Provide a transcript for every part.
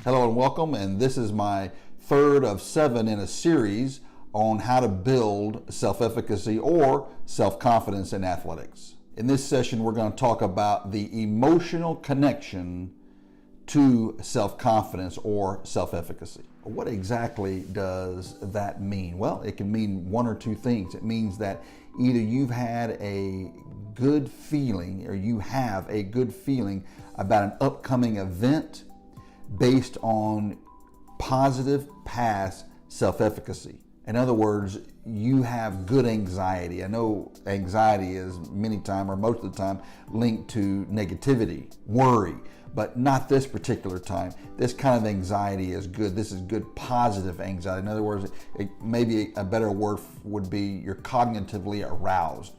Hello and welcome, and this is my third of 7 in a series on how to build self-efficacy or self-confidence in athletics. In this session, we're going to talk about the emotional connection to self-confidence or self-efficacy. What exactly does that mean? Well, it can mean one or two things. It means that either you've had a good feeling or you have a good feeling about an upcoming event based on positive past self-efficacy. In other words, you have good anxiety. I know anxiety is many times or most of the time linked to negativity, worry, but not this particular time. This kind of anxiety is good. This is good positive anxiety. In other words, maybe a better word would be you're cognitively aroused.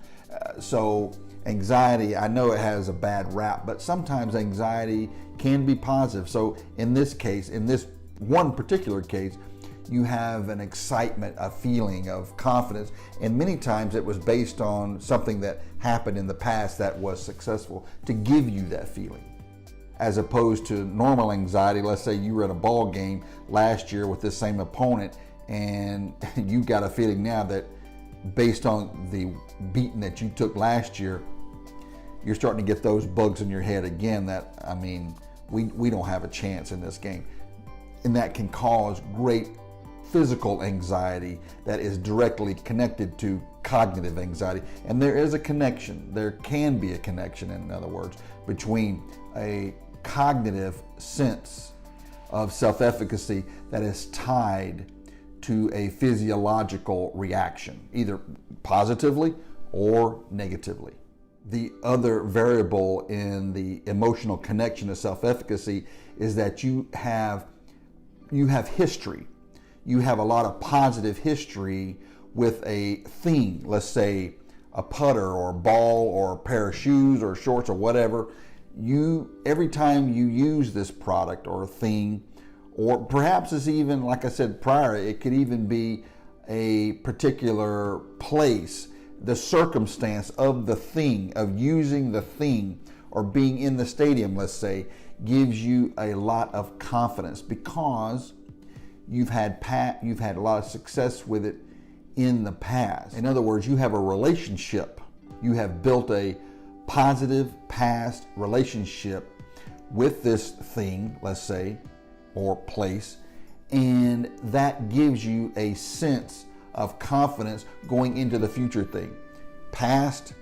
So anxiety, I know it has a bad rap, but sometimes anxiety can be positive. So in this case, in this one particular case, you have an excitement, a feeling of confidence, and many times it was based on something that happened in the past that was successful to give you that feeling. As opposed to normal anxiety, let's say you were at a ball game last year with this same opponent and you got a feeling now that based on the beating that you took last year, you're starting to get those bugs in your head again that, I mean, we don't have a chance in this game. And that can cause great physical anxiety that is directly connected to cognitive anxiety. And there is a connection, there can be a connection, in other words, between a cognitive sense of self-efficacy that is tied to a physiological reaction, either positively or negatively. The other variable in the emotional connection to self-efficacy is that you have history. You have a lot of positive history with a thing, let's say a putter or a ball or a pair of shoes or shorts or whatever. Every time you use this product or thing, or perhaps it's even, like I said prior, it could even be a particular place, the circumstance of the thing, of using the thing or being in the stadium, let's say, gives you a lot of confidence because you've had a lot of success with it in the past. In other words, you have a relationship. You have built a positive past relationship with this thing, let's say, or place, and that gives you a sense of confidence going into the future thing. Past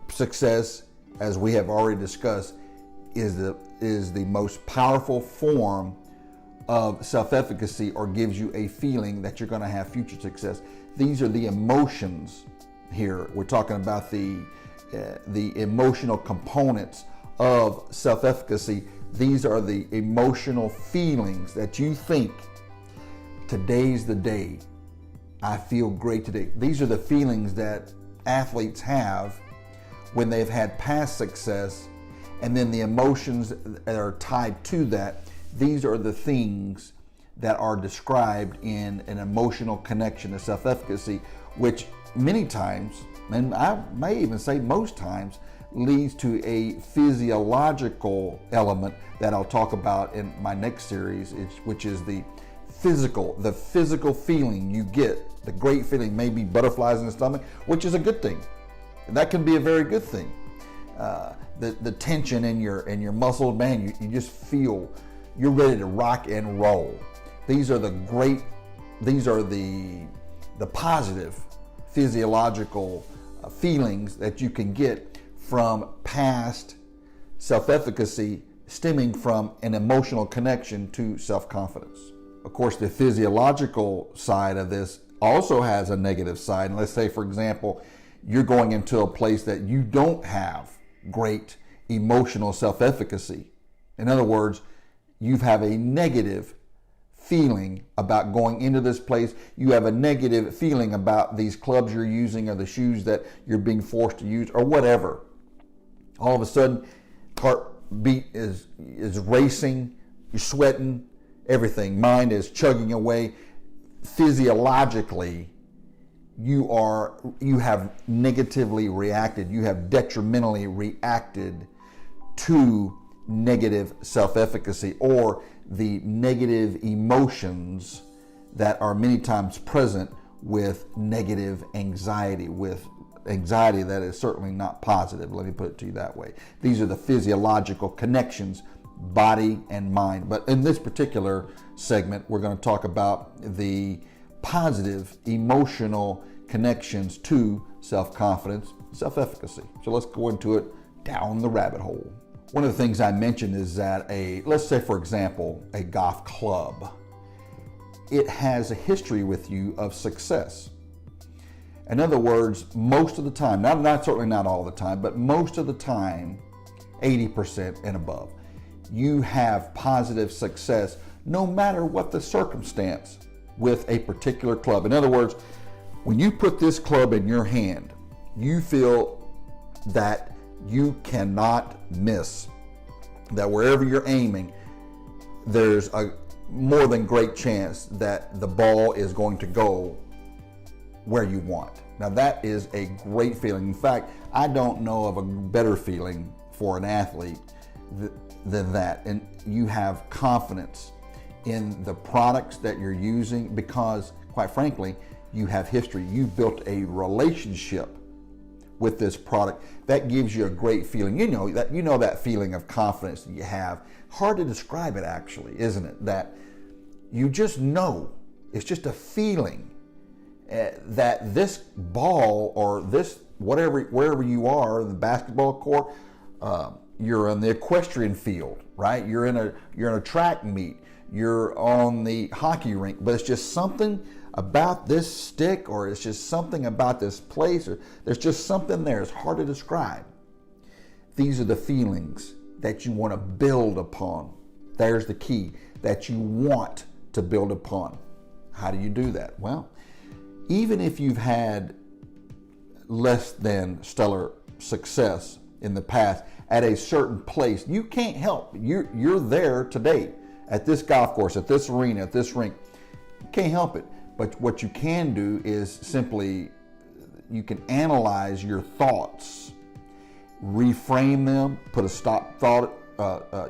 success, as we have already discussed, is the most powerful form of self-efficacy, or gives you a feeling that you're going to have future success. These are the emotions here. We're talking about the emotional components of self-efficacy. These are the emotional feelings that you think, today's the day, I feel great today. These are the feelings that athletes have when they've had past success, and then the emotions that are tied to that. These are the things that are described in an emotional connection to self-efficacy, which many times, and I may even say most times, leads to a physiological element that I'll talk about in my next series, which is the physical feeling you get. The great feeling, maybe butterflies in the stomach, which is a good thing. That can be a very good thing. The tension in your muscles, man, you just feel you're ready to rock and roll. These are the positive physiological feelings that you can get from past self-efficacy stemming from an emotional connection to self-confidence. Of course, the physiological side of this also has a negative side. And let's say, for example, you're going into a place that you don't have great emotional self-efficacy. In other words, you have a negative feeling about going into this place. You have a negative feeling about these clubs you're using or the shoes that you're being forced to use or whatever. All of a sudden, heartbeat is racing, you're sweating, everything. Mind is chugging away. Physiologically, you have negatively reacted. You have detrimentally reacted to negative self-efficacy or the negative emotions that are many times present with negative anxiety, with anxiety that is certainly not positive. Let me put it to you that way. These are the physiological connections, body and mind. But in this particular segment, we're going to talk about the positive emotional connections to self-confidence, self-efficacy. So let's go into it down the rabbit hole. One of the things I mentioned is that let's say for example, a golf club, it has a history with you of success. In other words, most of the time, certainly not all the time, but most of the time, 80% and above, you have positive success no matter what the circumstance with a particular club. In other words, when you put this club in your hand, you feel that you cannot miss, that wherever you're aiming, there's a more than great chance that the ball is going to go where you want. Now that is a great feeling. In fact, I don't know of a better feeling for an athlete than that. And you have confidence in the products that you're using because, quite frankly, you have history. You've built a relationship with this product that gives you a great feeling. You know that feeling of confidence that you have. Hard to describe it actually, isn't it? That you just know, it's just a feeling that this ball or this wherever you are, the basketball court, you're on the equestrian field, right? You're in a track meet, you're on the hockey rink, but it's just something about this stick, or it's just something about this place, or there's just something there. It's hard to describe. These are the feelings that you want to build upon. There's the key, that you want to build upon. How do you do that? Well, even if you've had less than stellar success in the past at a certain place, you can't help. You're there today at this golf course, at this arena, at this rink. You can't help it. But what you can do is simply, you can analyze your thoughts, reframe them, put a stop thought.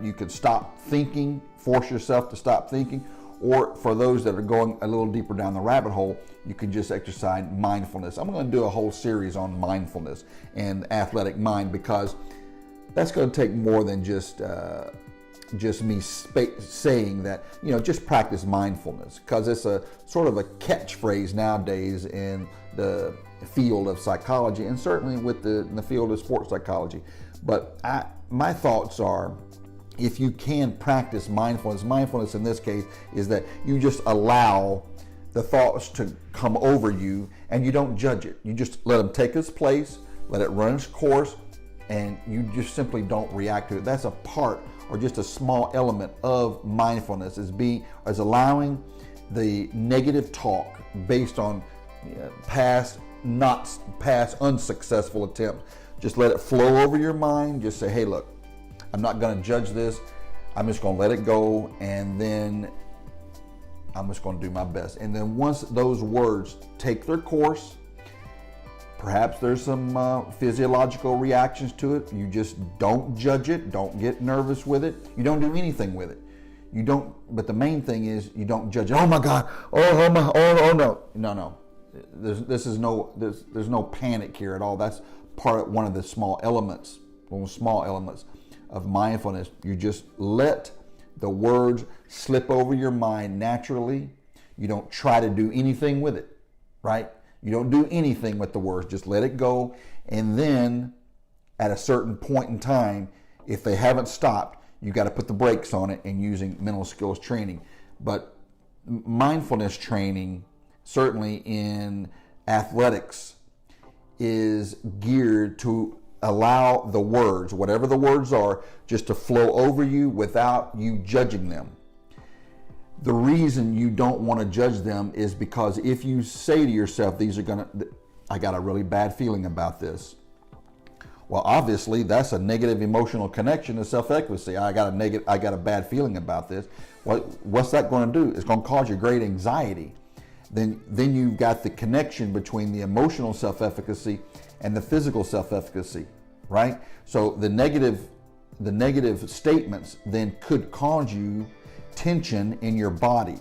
You can stop thinking, force yourself to stop thinking. Or for those that are going a little deeper down the rabbit hole, you can just exercise mindfulness. I'm going to do a whole series on mindfulness and athletic mind, because that's going to take more than just me saying that, just practice mindfulness, because it's a sort of a catchphrase nowadays in the field of psychology, and certainly in the field of sports psychology. But my thoughts are, if you can practice mindfulness in this case is that you just allow the thoughts to come over you and you don't judge it. You just let them take its place, let it run its course, and you just simply don't react to it. That's a part, or just a small element of mindfulness, is allowing the negative talk based on past unsuccessful attempts. Just let it flow over your mind. Just say, hey, look, I'm not going to judge this. I'm just going to let it go, and then I'm just going to do my best. And then once those words take their course, perhaps there's some physiological reactions to it. You just don't judge it. Don't get nervous with it. You don't do anything with it. You don't. But the main thing is you don't judge it. Oh my God. Oh no. No. There's no panic here at all. That's one of the small elements of mindfulness. You just let the words slip over your mind naturally. You don't try to do anything with it, right? You don't do anything with the words. Just let it go. And then at a certain point in time, if they haven't stopped, you got to put the brakes on it and using mental skills training. But mindfulness training, certainly in athletics, is geared to allow the words, whatever the words are, just to flow over you without you judging them. The reason you don't want to judge them is because if you say to yourself, I got a really bad feeling about this. Well, obviously that's a negative emotional connection to self-efficacy. I got a bad feeling about this. What's that going to do? It's going to cause you great anxiety. Then you've got the connection between the emotional self-efficacy and the physical self-efficacy, right? So the negative the negative statements then could cause you tension in your body.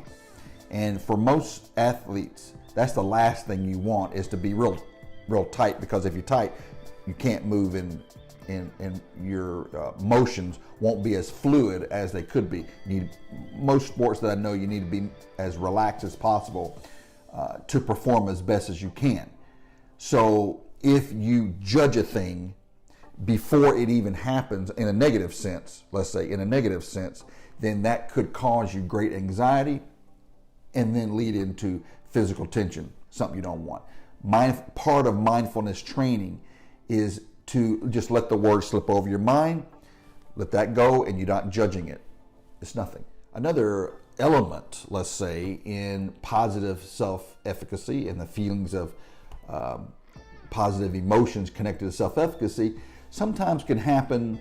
And for most athletes, that's the last thing you want, is to be real tight, because if you're tight, you can't move and your motions won't be as fluid as they could be. Most sports that I know, you need to be as relaxed as possible to perform as best as you can. So if you judge a thing before it even happens in a negative sense, let's say in a negative sense, then that could cause you great anxiety and then lead into physical tension, something you don't want. Part of mindfulness training is to just let the words slip over your mind, let that go, and you're not judging it. It's nothing. Another element, let's say, in positive self-efficacy and the feelings of positive emotions connected to self-efficacy sometimes can happen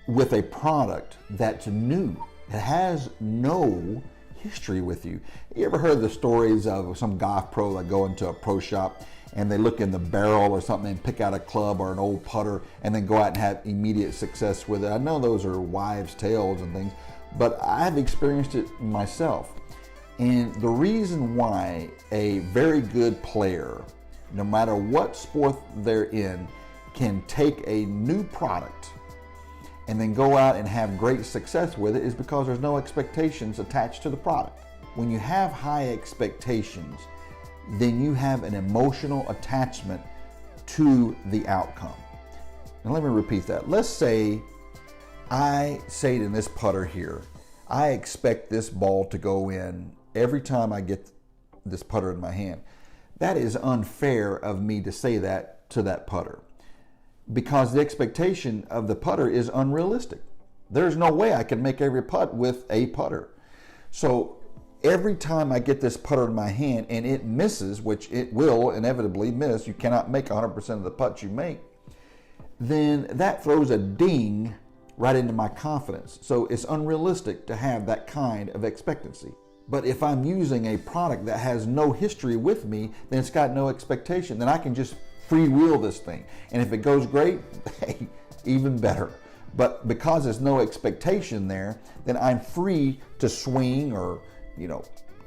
with a product that's new. It has no history with you. You ever heard the stories of some golf pro that go into a pro shop and they look in the barrel or something and pick out a club or an old putter and then go out and have immediate success with it? I know those are wives' tales and things, but I've experienced it myself. And the reason why a very good player, no matter what sport they're in, can take a new product and then go out and have great success with it is because there's no expectations attached to the product. When you have high expectations, then you have an emotional attachment to the outcome. Now let me repeat that. Let's say I say in this putter here, I expect this ball to go in every time I get this putter in my hand. That is unfair of me to say that to that putter, because the expectation of the putter is unrealistic. There's no way I can make every putt with a putter. So every time I get this putter in my hand and it misses, which it will inevitably miss, you cannot make 100% of the putts you make, then that throws a ding right into my confidence. So it's unrealistic to have that kind of expectancy. But if I'm using a product that has no history with me, then it's got no expectation. Then I can just freewheel this thing. And if it goes great, hey, even better. But because there's no expectation there, then I'm free to swing or,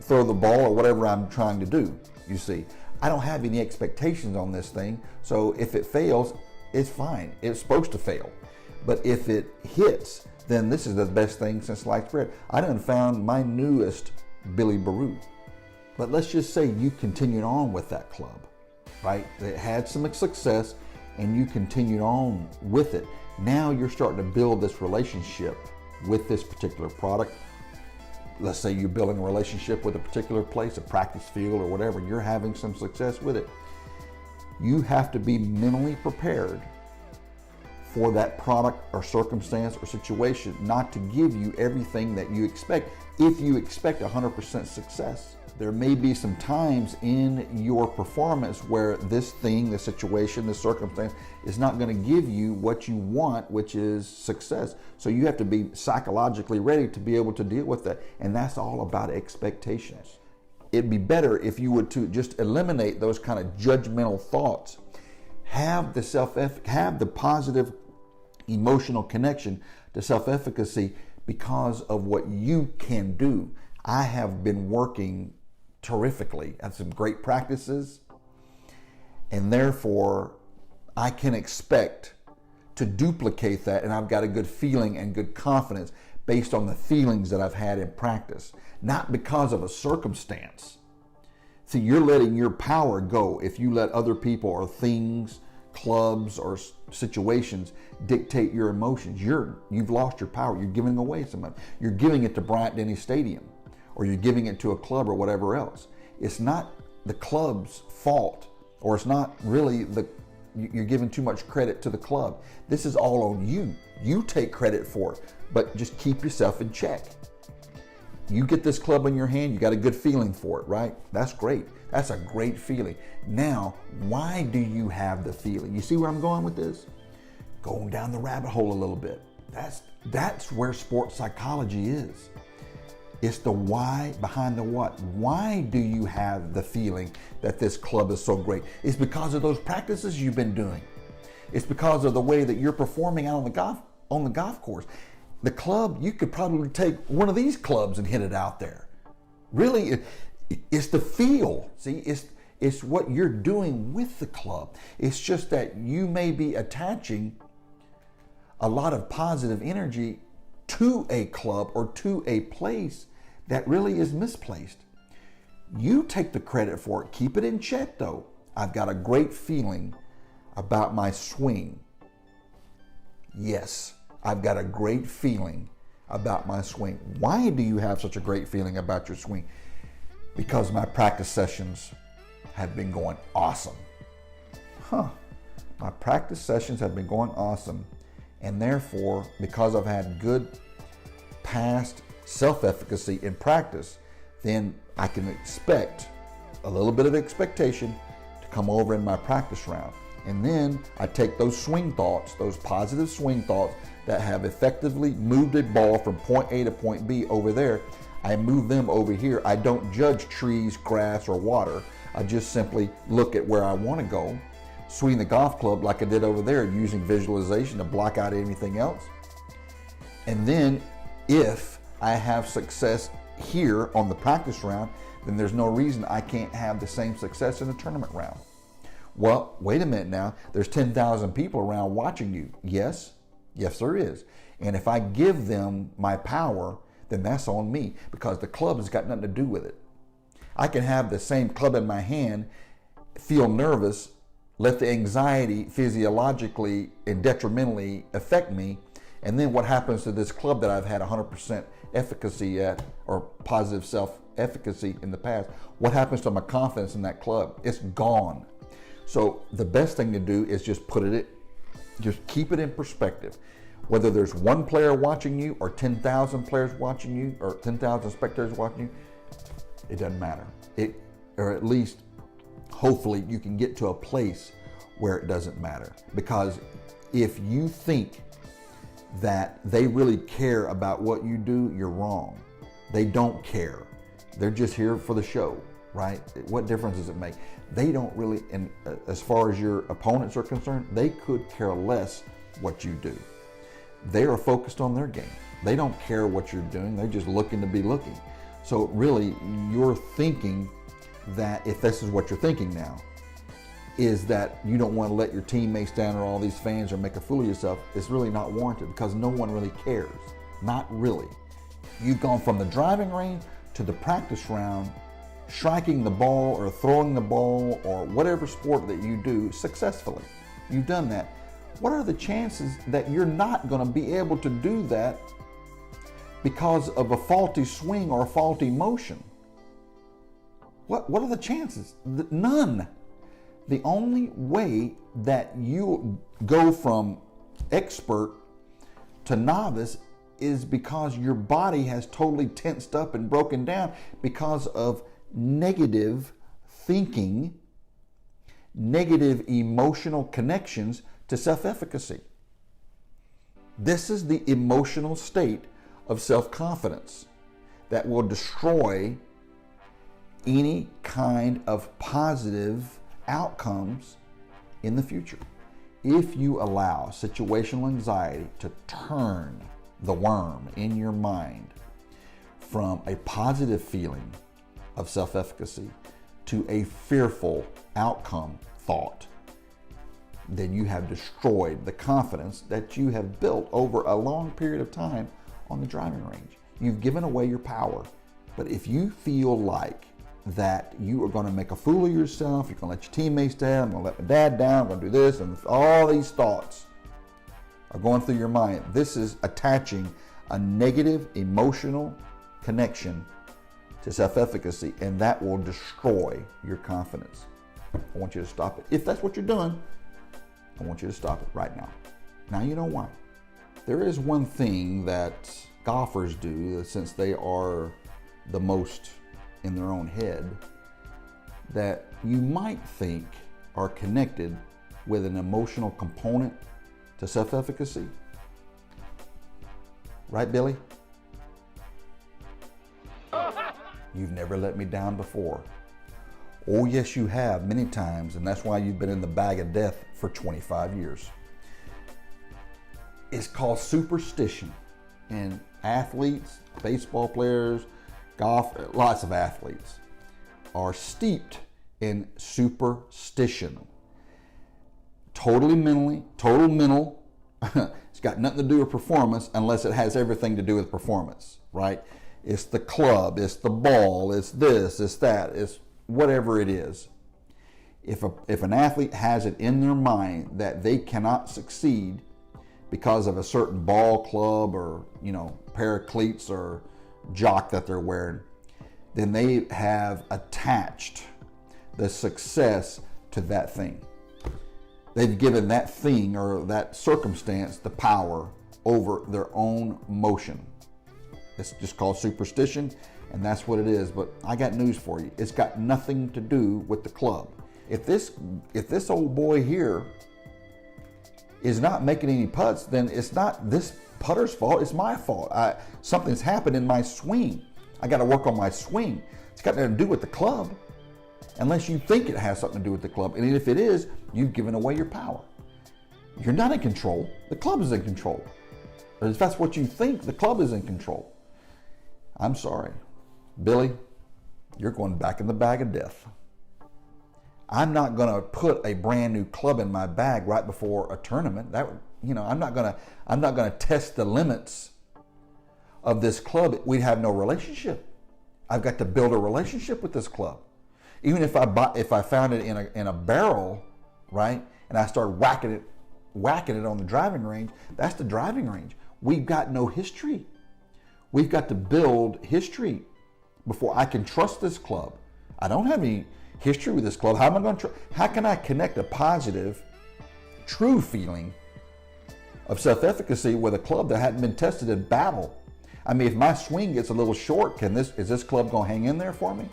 throw the ball or whatever I'm trying to do. You see, I don't have any expectations on this thing. So if it fails, it's fine. It's supposed to fail. But if it hits, then this is the best thing since sliced bread. I done found my newest Billy Baru. But let's just say you continued on with that club, right? It had some success and you continued on with it. Now you're starting to build this relationship with this particular product. Let's say you're building a relationship with a particular place, a practice field or whatever, and you're having some success with it. You have to be mentally prepared for that product or circumstance or situation not to give you everything that you expect. If you expect 100% success, there may be some times in your performance where this thing, the situation, the circumstance is not going to give you what you want, which is success. So you have to be psychologically ready to be able to deal with that. And that's all about expectations. It'd be better if you would to just eliminate those kind of judgmental thoughts. Have the positive emotional connection to self-efficacy because of what you can do. I have been working terrifically at some great practices, and therefore I can expect to duplicate that, and I've got a good feeling and good confidence based on the feelings that I've had in practice, not because of a circumstance. See, you're letting your power go if you let other people or things, clubs or situations dictate your emotions. You've lost your power. You're giving away some of it. You're giving it to Bryant-Denny Stadium, or you're giving it to a club or whatever else. It's not the club's fault, or it's not really you're giving too much credit to the club. This is all on you. You take credit for it, but just keep yourself in check. You get this club in your hand, you got a good feeling for it, right? That's great. That's a great feeling. Now, why do you have the feeling? You see where I'm going with this? Going down the rabbit hole a little bit. That's where sports psychology is. It's the why behind the what. Why do you have the feeling that this club is so great? It's because of those practices you've been doing. It's because of the way that you're performing out on the golf course. The club, you could probably take one of these clubs and hit it out there. Really, it's the feel. See, it's what you're doing with the club. It's just that you may be attaching a lot of positive energy to a club or to a place that really is misplaced. You take the credit for it. Keep it in check though. I've got a great feeling about my swing. Yes, I've got a great feeling about my swing. Why do you have such a great feeling about your swing? Because my practice sessions have been going awesome. My practice sessions have been going awesome. And therefore, because I've had good past self-efficacy in practice, then I can expect a little bit of expectation to come over in my practice round. And then I take those swing thoughts, those positive swing thoughts that have effectively moved a ball from point A to point B over there, I move them over here. I don't judge trees, grass, or water. I just simply look at where I want to go, swing the golf club like I did over there, using visualization to block out anything else. And then if I have success here on the practice round, then there's no reason I can't have the same success in the tournament round. Well, wait a minute now. There's 10,000 people around watching you. Yes, there is. And if I give them my power, then that's on me, because the club has got nothing to do with it. I can have the same club in my hand, feel nervous, let the anxiety physiologically and detrimentally affect me, and then what happens to this club that I've had 100% efficacy at, or positive self-efficacy in the past? What happens to my confidence in that club? It's gone. So the best thing to do is just keep it in perspective. Whether there's one player watching you or 10,000 players watching you or 10,000 spectators watching you, it doesn't matter. Or at least, hopefully, you can get to a place where it doesn't matter. Because if you think that they really care about what you do, you're wrong. They don't care. They're just here for the show, right? What difference does it make? They don't really, and as far as your opponents are concerned, they could care less what you do. They are focused on their game. They don't care what you're doing. They're just looking to be looking. So really, you're thinking that, if this is what you're thinking now, is that you don't want to let your teammates down or all these fans or make a fool of yourself. It's really not warranted, because no one really cares. Not really. You've gone from the driving range to the practice round, striking the ball or throwing the ball or whatever sport that you do successfully. You've done that. What are the chances that you're not going to be able to do that because of a faulty swing or a faulty motion? What are the chances? None. The only way that you go from expert to novice is because your body has totally tensed up and broken down because of negative thinking, negative emotional connections to self-efficacy. This is the emotional state of self-confidence that will destroy any kind of positive outcomes in the future. If you allow situational anxiety to turn the worm in your mind from a positive feeling of self-efficacy to a fearful outcome thought, then you have destroyed the confidence that you have built over a long period of time on the driving range. You've given away your power. But if you feel like that you are going to make a fool of yourself, you're going to let your teammates down, I'm going to let my dad down, I'm going to do this, and all these thoughts are going through your mind, this is attaching a negative emotional connection to self-efficacy, and that will destroy your confidence. I want you to stop it. If that's what you're doing, I want you to stop it right now. Now you know why. There is one thing that golfers do, since they are the most in their own head, that you might think are connected with an emotional component to self-efficacy. Right, Billy? You've never let me down before. Oh yes, you have, many times, and that's why you've been in the bag of death for 25 years. It's called superstition. And athletes, baseball players, golf, lots of athletes are steeped in superstition. Total mental. It's got nothing to do with performance unless it has everything to do with performance, right? It's the club, it's the ball, it's this, it's that, it's whatever it is. If an athlete has it in their mind that they cannot succeed because of a certain ball, club, or pair of cleats or jock that they're wearing, then they have attached the success to that thing. They've given that thing or that circumstance the power over their own motion. It's just called superstition, and that's what it is. But I got news for you. It's got nothing to do with the club. If this old boy here is not making any putts, then it's not this putter's fault. It's my fault. Something's happened in my swing. I got to work on my swing. It's got nothing to do with the club, unless you think it has something to do with the club. And if it is, you've given away your power. You're not in control. The club is in control. Or if that's what you think, the club is in control. I'm sorry, Billy, you're going back in the bag of death. I'm not going to put a brand new club in my bag right before a tournament. I'm not going to test the limits of this club. We'd have no relationship. I've got to build a relationship with this club. Even if I found it in a barrel, right, and I started whacking it on the driving range, that's the driving range. We've got no history. We've got to build history before I can trust this club. I don't have any history with this club. How am I going to? How can I connect a positive, true feeling of self-efficacy with a club that hadn't been tested in battle? I mean, if my swing gets a little short, is this club going to hang in there for me?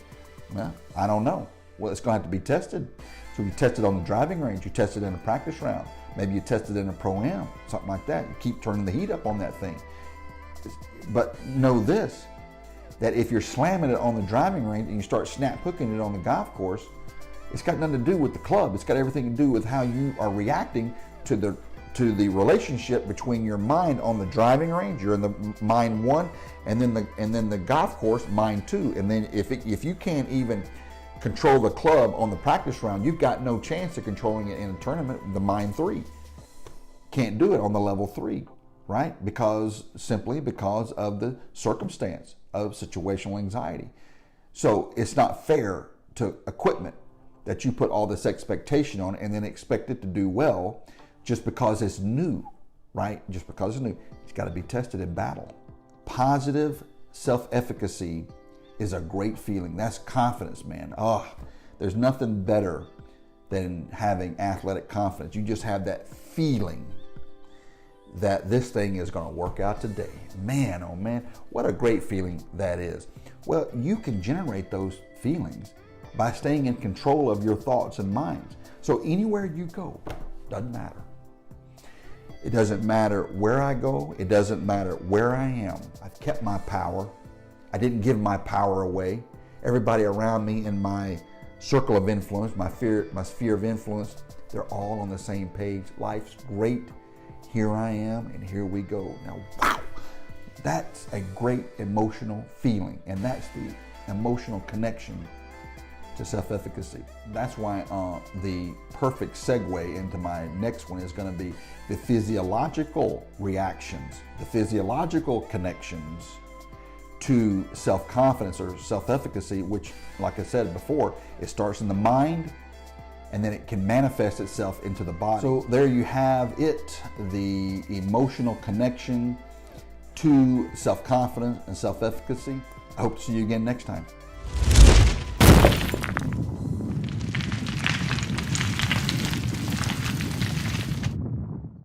Well, I don't know. Well, it's going to have to be tested. So you test it on the driving range. You test it in a practice round. Maybe you test it in a pro-am, something like that. You keep turning the heat up on that thing. But know this, that if you're slamming it on the driving range and you start snap hooking it on the golf course, it's got nothing to do with the club. It's got everything to do with how you are reacting to the relationship between your mind on the driving range. You're in the mind one, and then the golf course, mind two. And then if you can't even control the club on the practice round, you've got no chance of controlling it in a tournament, the mind three. Can't do it on the level three, right? Simply because of the circumstance of situational anxiety. So it's not fair to equipment that you put all this expectation on and then expect it to do well just because it's new, right? Just because it's new. It's got to be tested in battle. Positive self-efficacy is a great feeling. That's confidence, man. There's nothing better than having athletic confidence. You just have that feeling that this thing is going to work out today. Man, oh man, what a great feeling that is. Well, you can generate those feelings by staying in control of your thoughts and minds. So anywhere you go, doesn't matter. It doesn't matter where I go. It doesn't matter where I am. I've kept my power. I didn't give my power away. Everybody around me in my circle of influence, my sphere of influence, they're all on the same page. Life's great. Here I am, and here we go. Now, wow, that's a great emotional feeling, and that's the emotional connection to self-efficacy. That's why the perfect segue into my next one is going to be the physiological reactions, the physiological connections to self-confidence or self-efficacy, which, like I said before, it starts in the mind, and then it can manifest itself into the body. So there you have it, the emotional connection to self-confidence and self-efficacy. I hope to see you again next time.